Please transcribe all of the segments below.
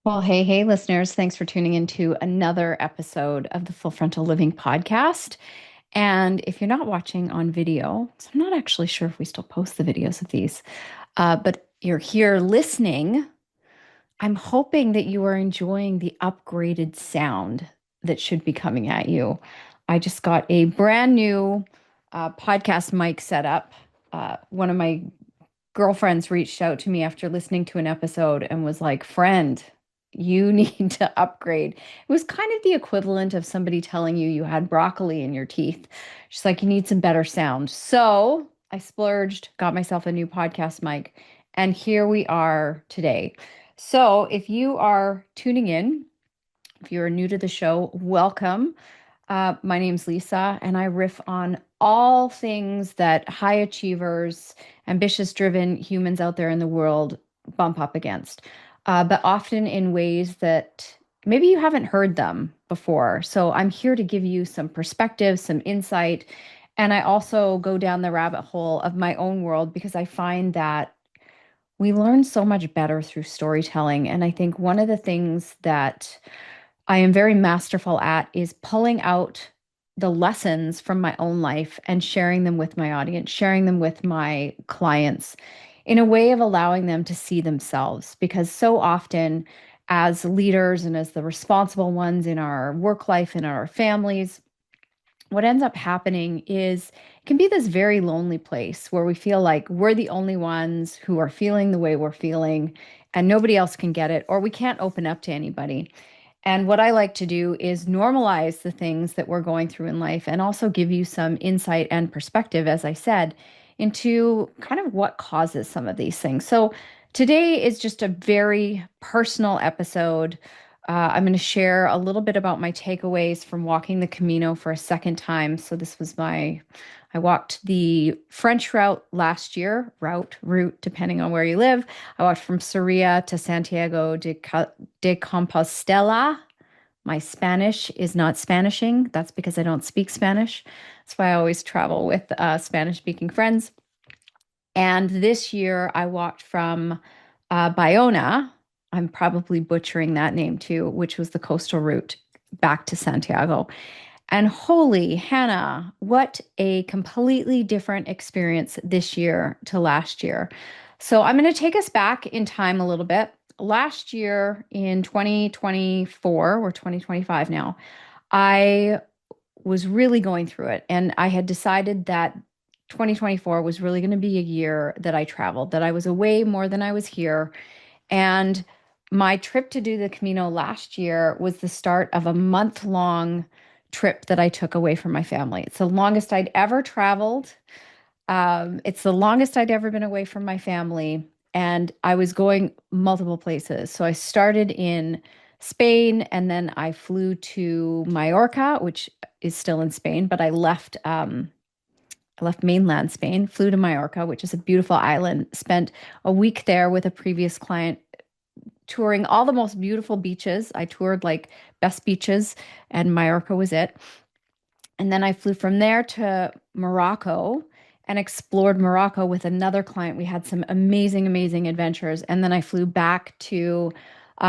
Well, hey, listeners. Thanks for tuning into another episode of the Full Frontal Living podcast. And if you're not watching on video, so I'm not actually sure if we still post the videos of these, but you're here listening, I'm hoping that you are enjoying the upgraded sound that should be coming at you. I just got a brand new podcast mic set up. One of my girlfriends reached out to me after listening to an episode and was like, "Friend, you need to upgrade." It was kind of the equivalent of somebody telling you you had broccoli in your teeth. She's like, "You need some better sound." So I splurged, got myself a new podcast mic, and here we are today. So if you are tuning in, if you're new to the show, welcome. My name's Lisa, and I riff on all things that high achievers, ambitious driven humans out there in the world bump up against, but often in ways that maybe you haven't heard them before. So I'm here to give you some perspective, some insight. And I also go down the rabbit hole of my own world because I find that we learn so much better through storytelling. And I think one of the things that I am very masterful at is pulling out the lessons from my own life and sharing them with my audience, sharing them with my clients in a way of allowing them to see themselves. Because so often, as leaders and as the responsible ones in our work life and our families, what ends up happening is it can be this very lonely place where we feel like we're the only ones who are feeling the way we're feeling and nobody else can get it, or we can't open up to anybody. And what I like to do is normalize the things that we're going through in life and also give you some insight and perspective, as I said, into kind of what causes some of these things. So today is just a very personal episode. I'm going to share a little bit about my takeaways from walking the Camino for a second time. So this was I walked the French route last year, route, depending on where you live. I walked from Sarria to Santiago de Compostela. My Spanish is not Spanishing. That's because I don't speak Spanish. That's why I always travel with Spanish speaking friends. And this year I walked from Bayona. I'm probably butchering that name too, which was the coastal route back to Santiago. And holy Hannah, what a completely different experience this year to last year. So I'm going to take us back in time a little bit. Last year in 2024 or 2025 now, I was really going through it. And I had decided that 2024 was really going to be a year that I traveled, that I was away more than I was here. And my trip to do the Camino last year was the start of a month-long trip that I took away from my family. It's the longest I'd ever traveled. It's the longest I'd ever been away from my family. And I was going multiple places. So I started in Spain and then I flew to Mallorca, which is still in Spain, but I left mainland Spain, flew to Mallorca, which is a beautiful island, spent a week there with a previous client touring all the most beautiful beaches. I toured like best beaches, and Mallorca was it. And then I flew from there to Morocco and explored Morocco with another client. We had some amazing adventures. And then I flew back to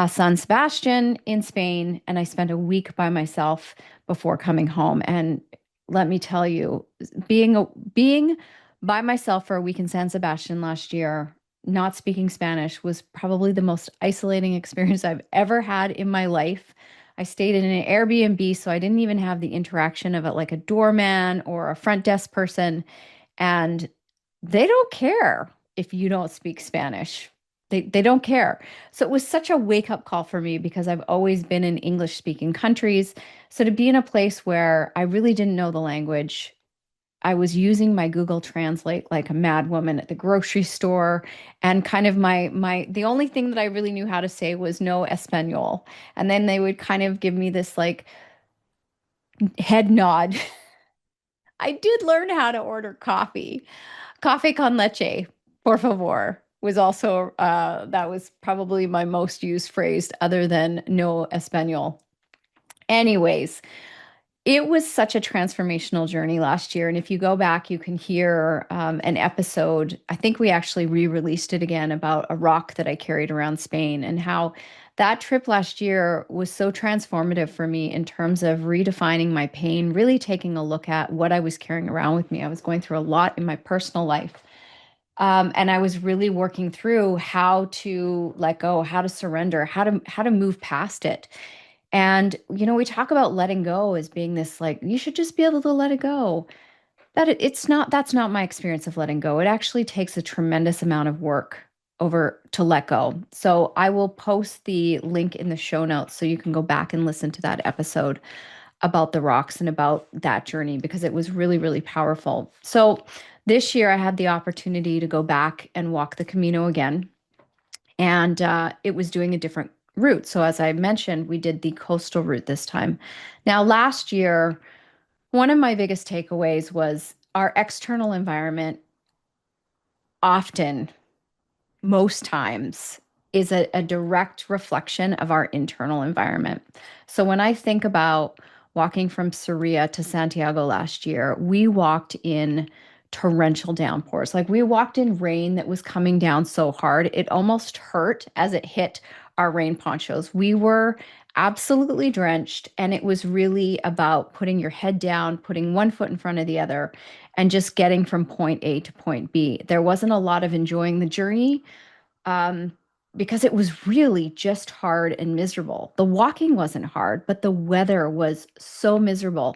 San Sebastian in Spain, and I spent a week by myself before coming home. And let me tell you, being by myself for a week in San Sebastian last year, not speaking Spanish, was probably the most isolating experience I've ever had in my life. I stayed in an Airbnb, so I didn't even have the interaction of it like a doorman or a front desk person. And they don't care if you don't speak Spanish. They don't care. So it was such a wake up call for me because I've always been in English speaking countries. So to be in a place where I really didn't know the language, I was using my Google Translate like a mad woman at the grocery store, and kind of my the only thing that I really knew how to say was no Espanol. And then they would kind of give me this like head nod. I did learn how to order coffee. Coffee con leche, por favor, was also that was probably my most used phrase other than no Espanol. Anyways, it was such a transformational journey last year. And if you go back, you can hear an episode. I think we actually re released it again about a rock that I carried around Spain and how that trip last year was so transformative for me in terms of redefining my pain, really taking a look at what I was carrying around with me. I was going through a lot in my personal life. And I was really working through how to let go, how to surrender, how to move past it. And we talk about letting go as being this like you should just be able to let it go. It's not, that's not my experience of letting go. It actually takes a tremendous amount of work over to let go. So I will post the link in the show notes so you can go back and listen to that episode about the rocks and about that journey because it was really, really powerful. So this year I had the opportunity to go back and walk the Camino again, and it was doing a different route. So as I mentioned, we did the coastal route this time. Now, last year, one of my biggest takeaways was our external environment often, most times, is a direct reflection of our internal environment. So when I think about walking from Sarria to Santiago last year, we walked in torrential downpours. Like we walked in rain that was coming down so hard, it almost hurt as it hit our rain ponchos. We were absolutely drenched, and it was really about putting your head down, putting one foot in front of the other, and just getting from point A to point B. There wasn't a lot of enjoying the journey um, because it was really just hard and miserable. The walking wasn't hard, but the weather was so miserable.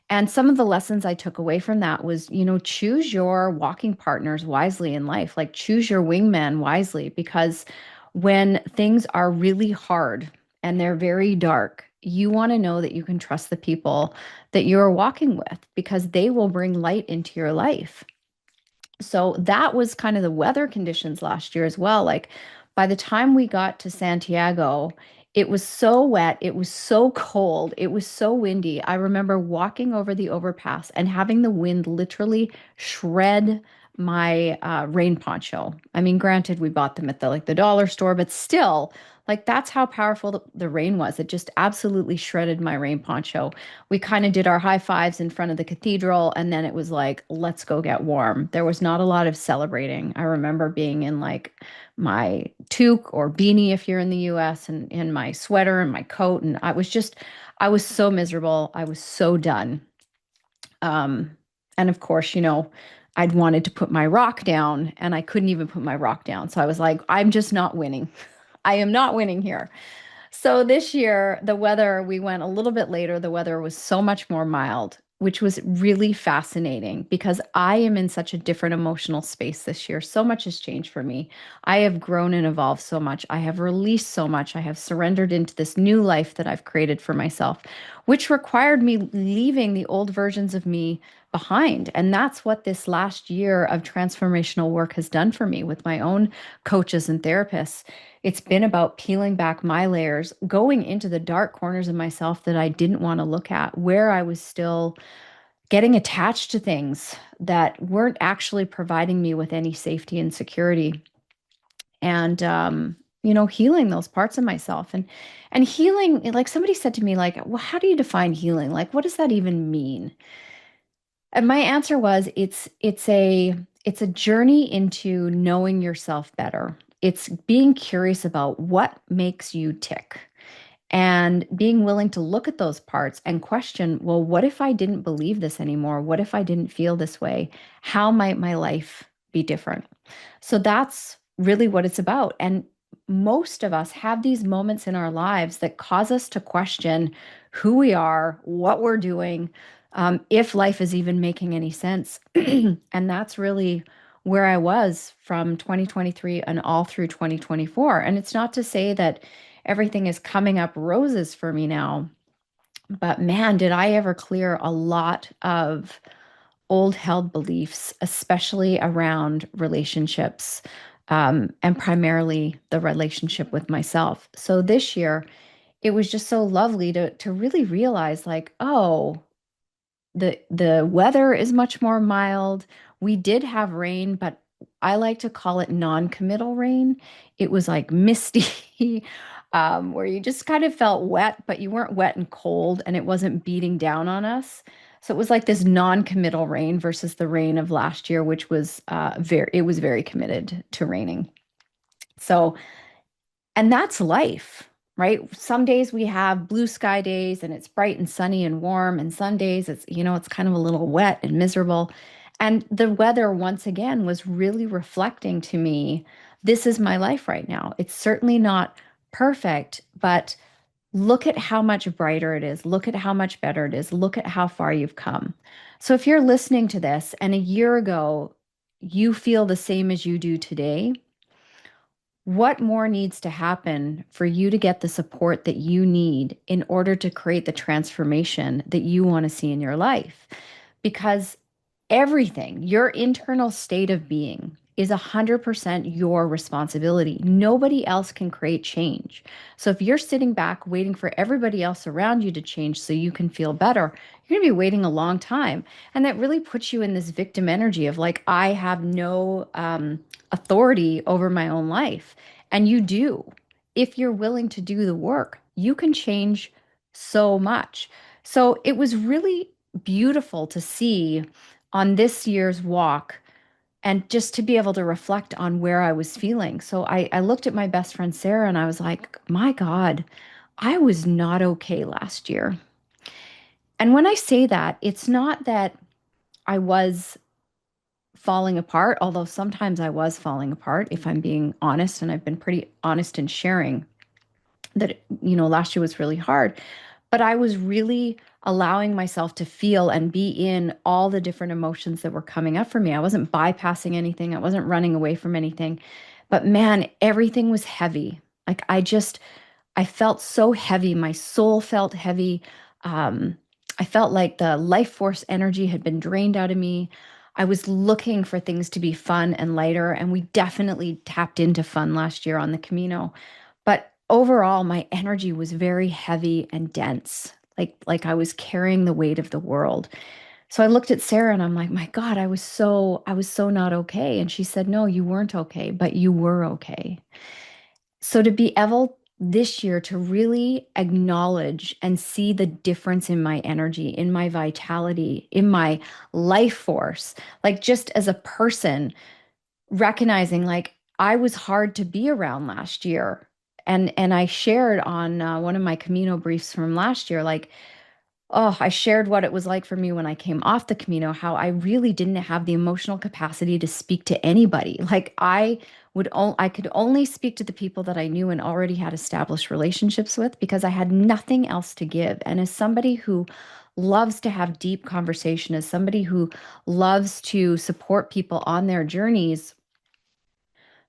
And some of the lessons I took away from that was, choose your walking partners wisely in life, like choose your wingman wisely, because when things are really hard and they're very dark, you want to know that you can trust the people that you're walking with because they will bring light into your life. So that was kind of the weather conditions last year as well. Like by the time we got to Santiago, it was so wet, it was so cold, it was so windy. I remember walking over the overpass and having the wind literally shred my rain poncho. I mean, granted, we bought them at the dollar store, but still, like that's how powerful the rain was. It just absolutely shredded my rain poncho. We kind of did our high fives in front of the cathedral, and then it was like, let's go get warm. There was not a lot of celebrating. I remember being in like my toque or beanie if you're in the US, and in my sweater and my coat. And I was so miserable. I was so done. Um, and of course, I'd wanted to put my rock down and I couldn't even put my rock down. So I was like, I'm just not winning. I am not winning here. So this year, the weather, we went a little bit later. The weather was so much more mild, which was really fascinating because I am in such a different emotional space this year. So much has changed for me. I have grown and evolved so much. I have released so much. I have surrendered into this new life that I've created for myself, which required me leaving the old versions of me behind. And that's what this last year of transformational work has done for me with my own coaches and therapists. It's been about peeling back my layers, going into the dark corners of myself that I didn't want to look at, where I was still getting attached to things that weren't actually providing me with any safety and security. And healing those parts of myself, and healing, like somebody said to me, like, well, how do you define healing? Like, what does that even mean? And my answer was it's a journey into knowing yourself better. It's being curious about what makes you tick and being willing to look at those parts and question, well, what if I didn't believe this anymore? What if I didn't feel this way? How might my life be different? So that's really what it's about. And most of us have these moments in our lives that cause us to question who we are, what we're doing, if life is even making any sense. And that's really where I was from 2023 and all through 2024. And it's not to say that everything is coming up roses for me now, but man, did I ever clear a lot of old held beliefs, especially around relationships, and primarily the relationship with myself. So this year, it was just so lovely to really realize, like, oh, the weather is much more mild. We did have rain, but I like to call it non-committal rain. It was like misty, where you just kind of felt wet, but you weren't wet and cold, and it wasn't beating down on us. So it was like this non-committal rain versus the rain of last year, which was it was very committed to raining. So, and that's life. right? Some days we have blue sky days and it's bright and sunny and warm, and some days it's kind of a little wet and miserable. And the weather, once again, was really reflecting to me, this is my life right now. It's certainly not perfect, but look at how much brighter it is. Look at how much better it is. Look at how far you've come. So if you're listening to this and a year ago you feel the same as you do today, what more needs to happen for you to get the support that you need in order to create the transformation that you want to see in your life? Because everything, your internal state of being, is 100% your responsibility. Nobody else can create change. So if you're sitting back waiting for everybody else around you to change so you can feel better, you're going to be waiting a long time. And that really puts you in this victim energy of like, I have no authority over my own life. And you do. If you're willing to do the work, you can change so much. So it was really beautiful to see on this year's walk and just to be able to reflect on where I was feeling. So I looked at my best friend Sarah and I was like, my God, I was not okay last year. And when I say that, it's not that I was falling apart, although sometimes I was falling apart, if I'm being honest. And I've been pretty honest in sharing that, last year was really hard. But I was really allowing myself to feel and be in all the different emotions that were coming up for me. I wasn't bypassing anything, I wasn't running away from anything. But man, everything was heavy. Like I felt so heavy. My soul felt heavy. Um, I felt like the life force energy had been drained out of me. I was looking for things to be fun and lighter, and we definitely tapped into fun last year on the Camino. But overall, my energy was very heavy and dense, like I was carrying the weight of the world. So I looked at Sarah and I'm like, my God, I was so not okay. And she said, no, you weren't okay, but you were okay. So to be able this year to really acknowledge and see the difference in my energy, in my vitality, in my life force, like just as a person, recognizing like I was hard to be around last year. And I shared on one of my Camino briefs from last year, like, oh, I shared what it was like for me when I came off the Camino, how I really didn't have the emotional capacity to speak to anybody. Like I could only speak to the people that I knew and already had established relationships with because I had nothing else to give. And as somebody who loves to have deep conversation, as somebody who loves to support people on their journeys,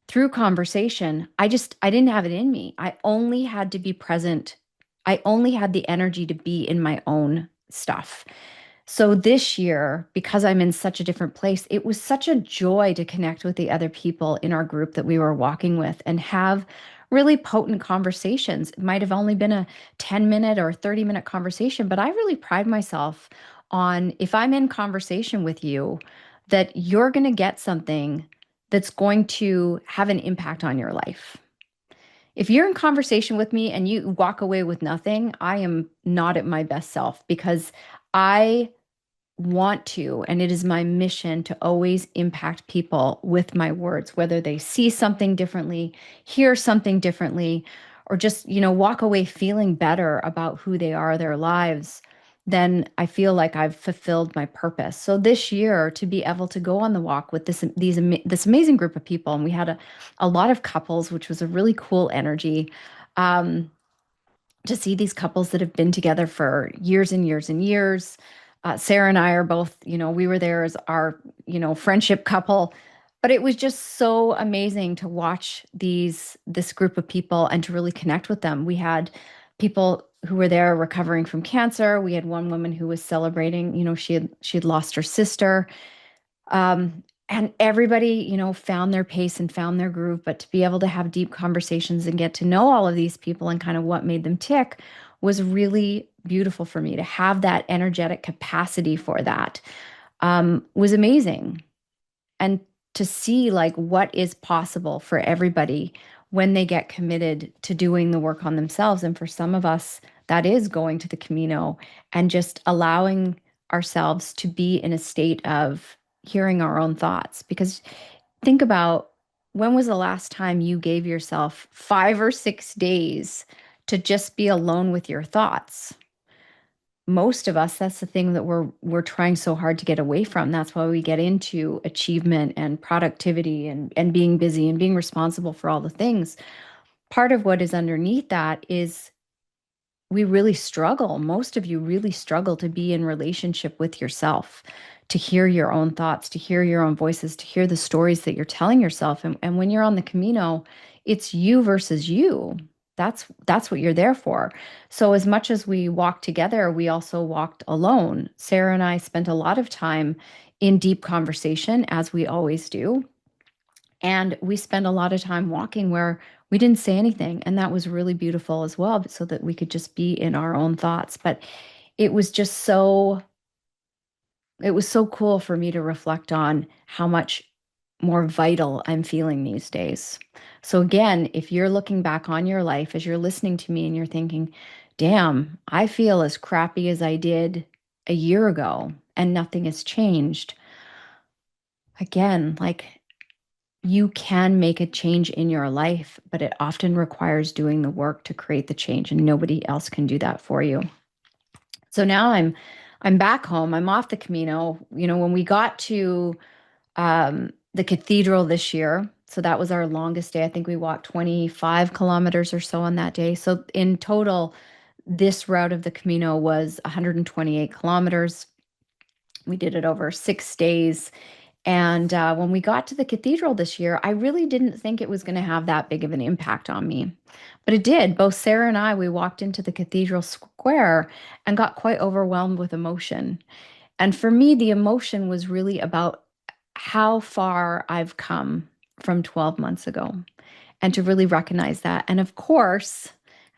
through conversation, I didn't have it in me. I only had to be present. I only had the energy to be in my own stuff. So this year, because I'm in such a different place, it was such a joy to connect with the other people in our group that we were walking with and have really potent conversations. It might have only been a 10-minute or 30-minute conversation, but I really pride myself on if I'm in conversation with you, that you're going to get something that's going to have an impact on your life. If you're in conversation with me and you walk away with nothing, I am not at my best self because I want to, and it is my mission to always impact people with my words, whether they see something differently, hear something differently, or just, walk away feeling better about who they are, their lives, then I feel like I've fulfilled my purpose. So this year, to be able to go on the walk with this amazing group of people, and we had a lot of couples, which was a really cool energy. Um, to see these couples that have been together for years and years and years. Sarah and I are both, we were there as our, friendship couple, but it was just so amazing to watch this group of people and to really connect with them. We had people who were there recovering from cancer. We had one woman who was celebrating, she had lost her sister. And everybody, found their pace and found their groove. But to be able to have deep conversations and get to know all of these people and kind of what made them tick was really beautiful for me to have that energetic capacity for that was amazing. And to see like what is possible for everybody when they get committed to doing the work on themselves. And for some of us, that is going to the Camino and just allowing ourselves to be in a state of hearing our own thoughts. Because think about when was the last time you gave yourself 5 or 6 days to just be alone with your thoughts. Most of us, that's the thing that we're trying so hard to get away from. That's why we get into achievement and productivity and being busy and being responsible for all the things. Part of what is underneath that is we really struggle. Most of you really struggle to be in relationship with yourself, to hear your own thoughts, to hear your own voices, to hear the stories that you're telling yourself. And when you're on the Camino, it's you versus you. That's what you're there for. So as much as we walked together, we also walked alone. Sarah and I spent a lot of time in deep conversation, as we always do. And we spent a lot of time walking where we didn't say anything. And that was really beautiful as well, so that we could just be in our own thoughts. But it was just so, it was so cool for me to reflect on how much more vital I'm feeling these days. So, again, if you're looking back on your life as you're listening to me and you're thinking, damn, I feel as crappy as I did a year ago and nothing has changed. Again, like, you can make a change in your life, but it often requires doing the work to create the change, and nobody else can do that for you. So now I'm back home. I'm off the Camino. You know, when we got to the cathedral this year, so that was our longest day. I think we walked 25 kilometers or so on that day. So in total, this route of the Camino was 128 kilometers. We did it over 6 days. And when we got to the cathedral this year, I really didn't think it was going to have that big of an impact on me. But it did. Both Sarah and I, we walked into the cathedral square and got quite overwhelmed with emotion. And for me, the emotion was really about how far I've come from 12 months ago, and to really recognize that. And of course,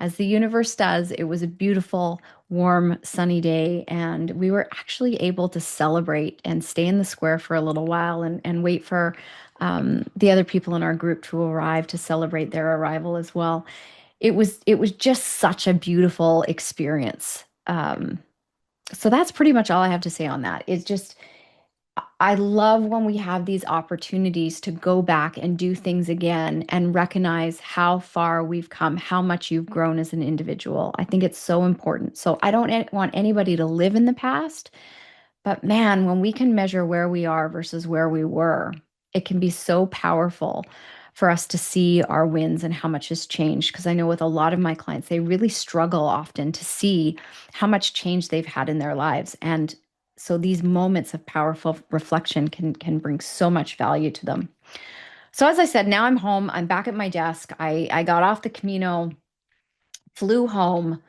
as the universe does, it was a beautiful, warm, sunny day, and we were actually able to celebrate and stay in the square for a little while and wait for the other people in our group to arrive to celebrate their arrival as well. It was just such a beautiful experience. So that's pretty much all I have to say on that. It's just I love when we have these opportunities to go back and do things again and recognize how far we've come, how much you've grown as an individual. I think it's so important. So I don't want anybody to live in the past, but man, when we can measure where we are versus where we were, it can be so powerful for us to see our wins and how much has changed. Because I know with a lot of my clients, they really struggle often to see how much change they've had in their lives. And so these moments of powerful reflection can bring so much value to them. So as I said, now I'm home. I'm back at my desk. I got off the Camino, flew home,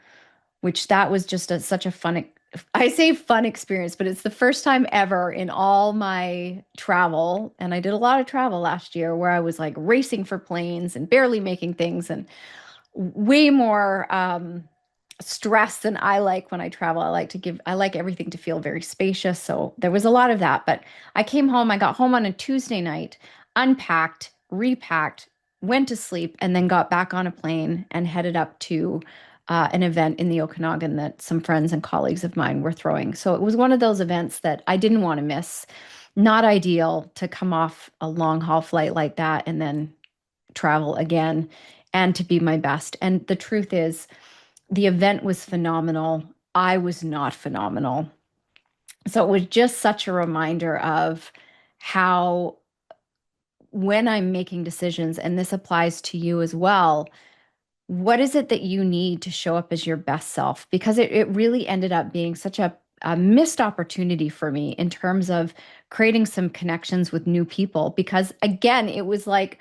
which that was just such a fun, I say fun experience, but it's the first time ever in all my travel. And I did a lot of travel last year where I was like racing for planes and barely making things and way more stress than I like when I travel. I like everything to feel very spacious. So there was a lot of that. But I came home, I got home on a Tuesday night, unpacked, repacked, went to sleep, and then got back on a plane and headed up to an event in the Okanagan that some friends and colleagues of mine were throwing. So it was one of those events that I didn't want to miss. Not ideal to come off a long haul flight like that and then travel again and to be my best. And the truth is, the event was phenomenal. I was not phenomenal. So it was just such a reminder of how, when I'm making decisions, and this applies to you as well, what is it that you need to show up as your best self? Because it really ended up being such a missed opportunity for me in terms of creating some connections with new people. Because again, it was like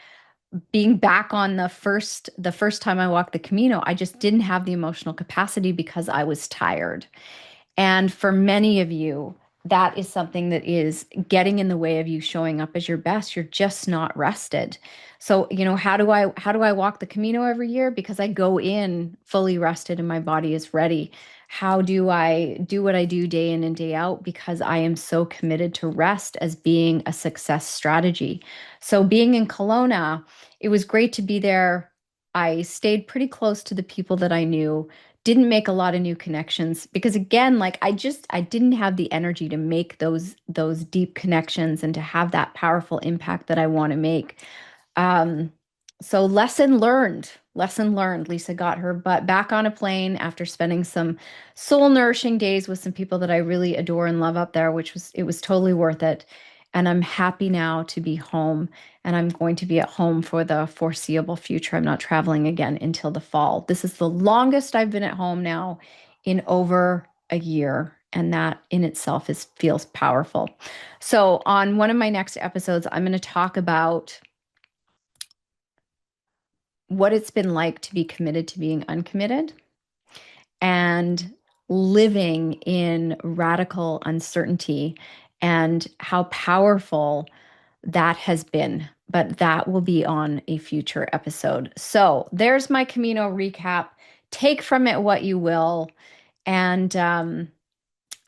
being back on the first time I walked the Camino, I just didn't have the emotional capacity because I was tired. And for many of you, that is something that is getting in the way of you showing up as your best. You're just not rested. So, how do I walk the Camino every year? Because I go in fully rested and my body is ready. How do I do what I do day in and day out? Because I am so committed to rest as being a success strategy. So, being in Kelowna, it was great to be there. I stayed pretty close to the people that I knew, didn't make a lot of new connections because again, like I didn't have the energy to make those deep connections and to have that powerful impact that I want to make. Um, So lesson learned. Lisa got her butt back on a plane after spending some soul nourishing days with some people that I really adore and love up there, it was totally worth it. And I'm happy now to be home, and I'm going to be at home for the foreseeable future. I'm not traveling again until the fall. This is the longest I've been at home now in over a year, and that in itself is feels powerful. So on one of my next episodes, I'm going to talk about what it's been like to be committed to being uncommitted and living in radical uncertainty and how powerful that has been. But that will be on a future episode. So there's my Camino recap. Take from it what you will. And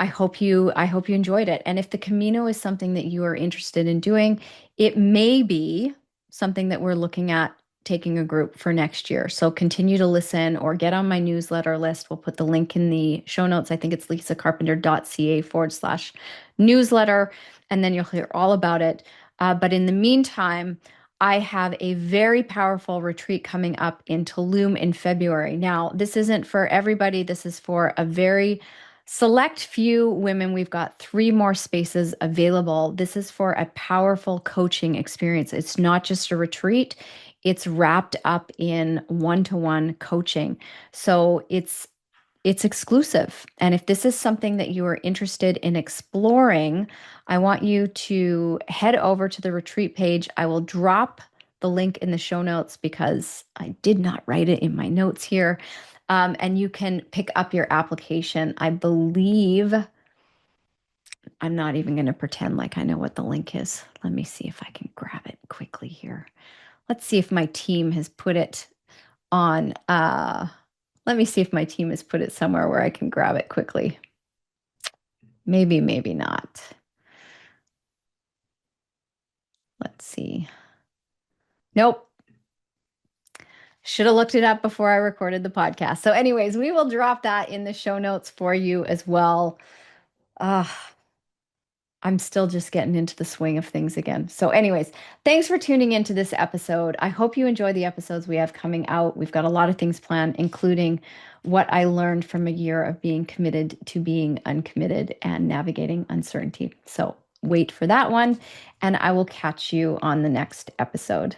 I hope you enjoyed it. And if the Camino is something that you are interested in doing, it may be something that we're looking at taking a group for next year. So continue to listen or get on my newsletter list. We'll put the link in the show notes. I think it's lisacarpenter.ca/newsletter, and then you'll hear all about it. But in the meantime, I have a very powerful retreat coming up in Tulum in February. Now, this isn't for everybody. This is for a very select few women. We've got 3 more spaces available. This is for a powerful coaching experience. It's not just a retreat, it's wrapped up in one-to-one coaching. So it's exclusive. And if this is something that you are interested in exploring, I want you to head over to the retreat page. I will drop the link in the show notes because I did not write it in my notes here. And you can pick up your application. I believe I'm not even going to pretend like I know what the link is. Let me see if I can grab it quickly here. Let's see if my team has put it on. Let me see if my team has put it somewhere where I can grab it quickly. Maybe, maybe not. Let's see. Nope. Should have looked it up before I recorded the podcast. So, anyways, we will drop that in the show notes for you as well. Uh, I'm still just getting into the swing of things again. So, anyways, thanks for tuning into this episode. I hope you enjoy the episodes we have coming out. We've got a lot of things planned, including what I learned from a year of being committed to being uncommitted and navigating uncertainty. So, wait for that one, and I will catch you on the next episode.